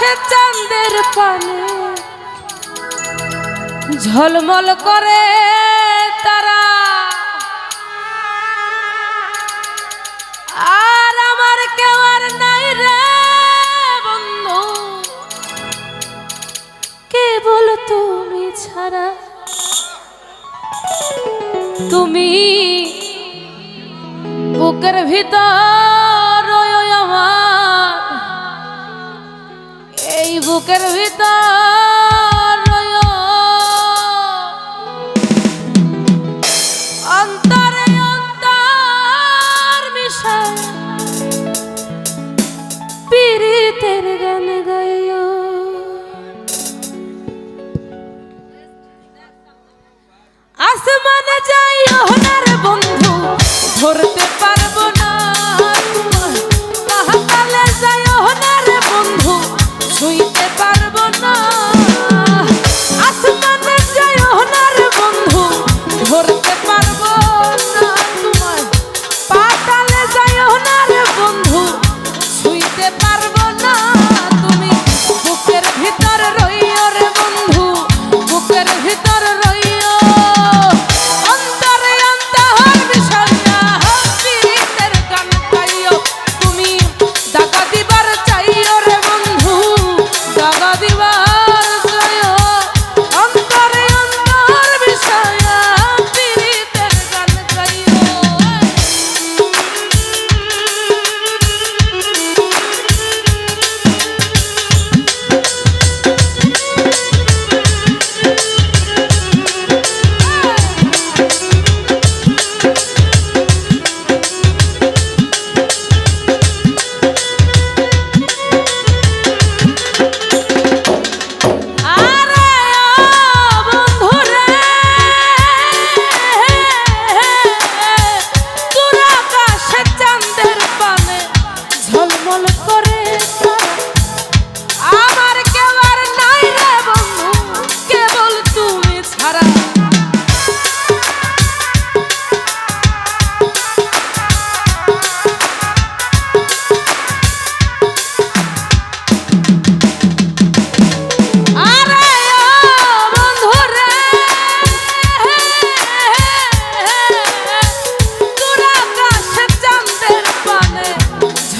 আকাশে চাঁদের পানে ঝলমল করে তারা, আর আমার কেউ আর নাই রে বন্ধু, কেবল তুমি ছাড়া। তুমি বুকের ভিতর আমার, এই বুকের ভিতর অন্তরে অন্তর মিশায় পীড়িতের গান গাইও। আসমানে যাইও না রে বন্ধু, ধরতে পারবো না তোমার। পাহাড়ে যাইও না রে বন্ধু, ছুঁইতে পারবো না। আসমানে যাইও না রে বন্ধু, ধরতে পারবো না তোমার। পাতালে যাইও না রে বন্ধু, ছুঁইতে পারবো না। তুমি বুকের ভিতর রইও রে বন্ধু, বুকের ভিতর রইও। অন্তরে অন্তর মিশাইয়া পীড়িতের গান গাইও। তুমি দাগা দিবার চাইও রে বন্ধু, দাগা দিবার চাইও। অন্তরে অন্তর মিশাইয়া পীড়িতের গান গাইও।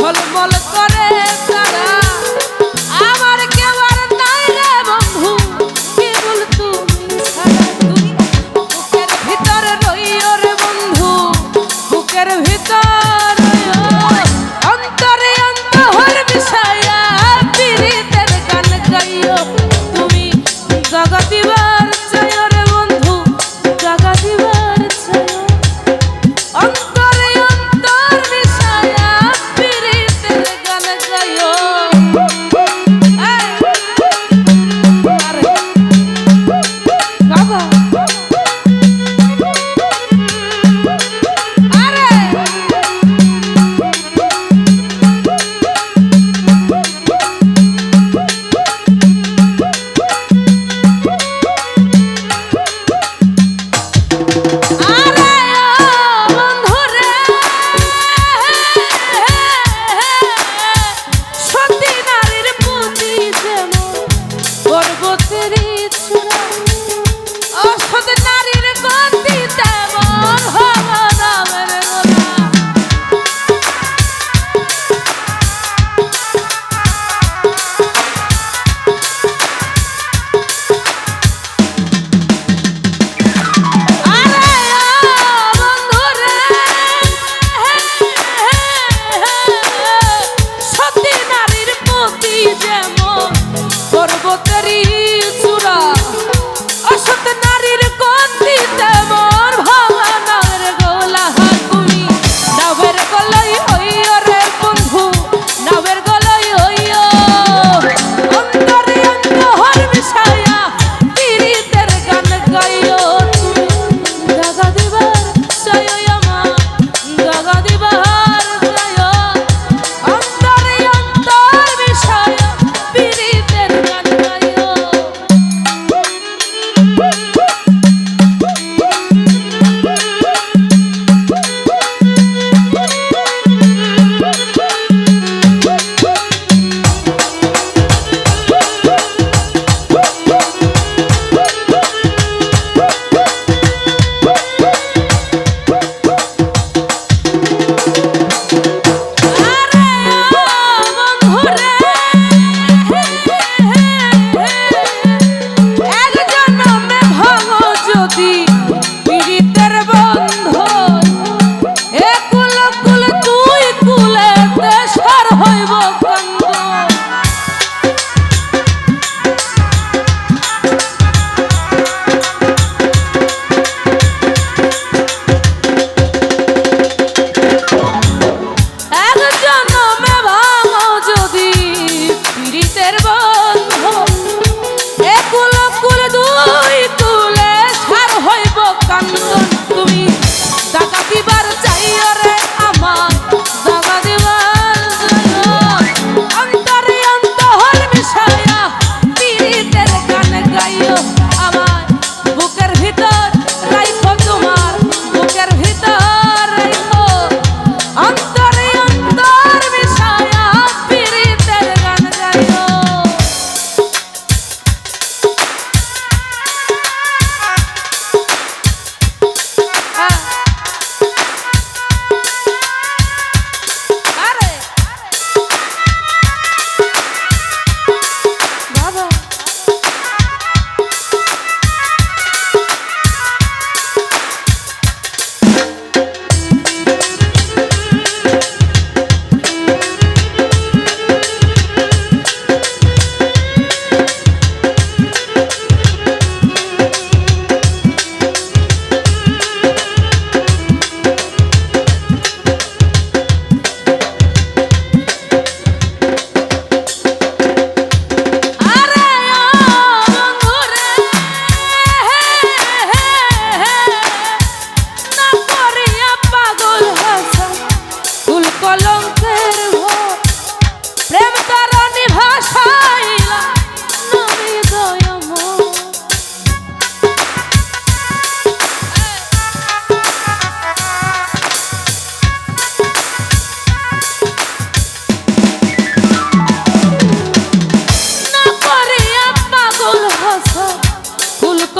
ঝলমল করে তারা, আমার কেউ আর নাই রে বন্ধু, কেবল তুমি ছাড়া। তুমি বুকের ভিতর রইও রে বন্ধু, বুকের ভিতর রইও। অন্তরে অন্তর মিশাইয়া পীড়িতের গান গাইও। তুমি জাগা দিবার চাইও রে বন্ধু, জাগা দিবার চাইও। অন্তরে অন্তর মিশাইয়া পীড়িতের গান গাইও। আরে বাবা, আরে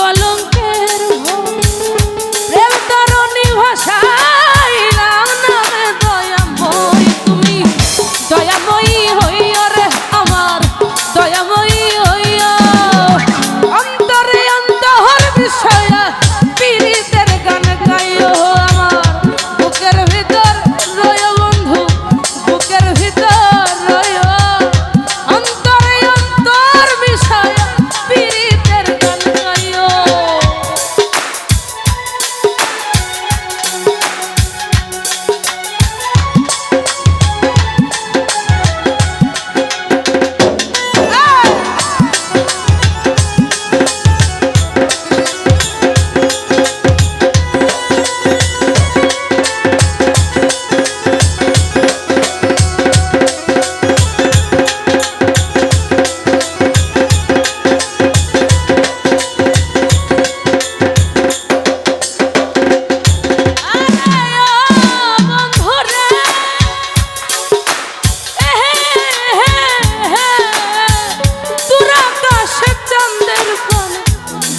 কলঙ্কের ভয়। প্রেম তরণী ভাষাইলাম নামে দয়াময় তুমি দয়াময়ী হইয়া রে আমার দয়াময়ী হইয়া অন্তরে অন্তর বিষয়া পীড়িতের গান গাইও আমার বুকের ভিতর রয় বন্ধু বুকের ভিতর রয় অন্তরে অন্তর বিষয়া পীড়িতের গান গাইও।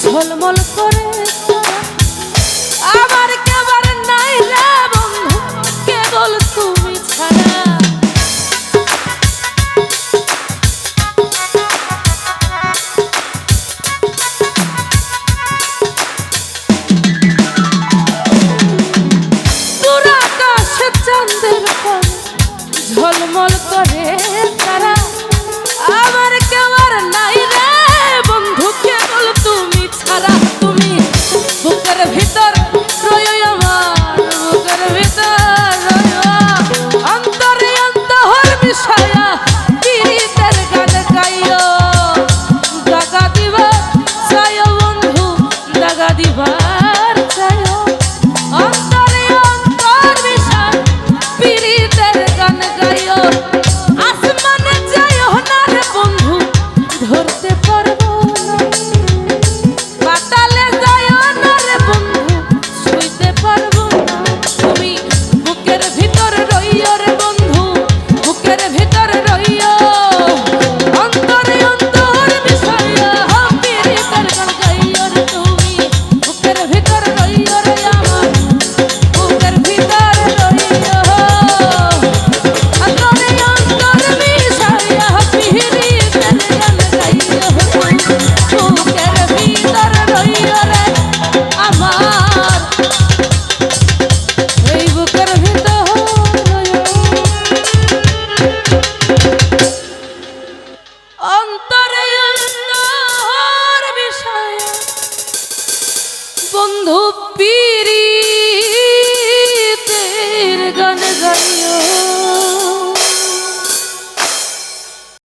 ঝলমল করে আমার কেবল নাই রে বন্ধু কেবল তুমি ছাড়া দূর আকাশে চাঁদের কোণে ঝলমল করে তারা আমার কেবল নাই রে বন্ধু কেবল তুমি ছাড়া তুমি বুকের ভিতর রয় আমার বুকের ভিতর রয় অন্তরে অন্তর বিষয়া পীড়িতের গান গাইও দাগা দিবার চাই বন্ধু দাগা দিবার চাই অন্তরে অন্তর বিষয় পীড়িতের গান গাইও আসমানে যাইও না রে বন্ধু ধরতে পারবো না পাতালে যাইও না রে বন্ধু ছুঁইতে পারবো না তুমি বুকের ভিতর রইও রে বন্ধু বুকের ভিতর রইও অন্তরে অন্তর বিষয় পীড়িতের গান গাইও রে তুমি বুকের ভিতর রইও রে আমার বুকের ভিতর রইও অন্তরে অন্তর বিষয় পীড়িতের গান গাইও বুকের ভিতর রইও রে আমার এই বুকের ভিতর রইও অন্তরে অন্তর বিষয় বন্ধু পীড়িতের গান গাইও।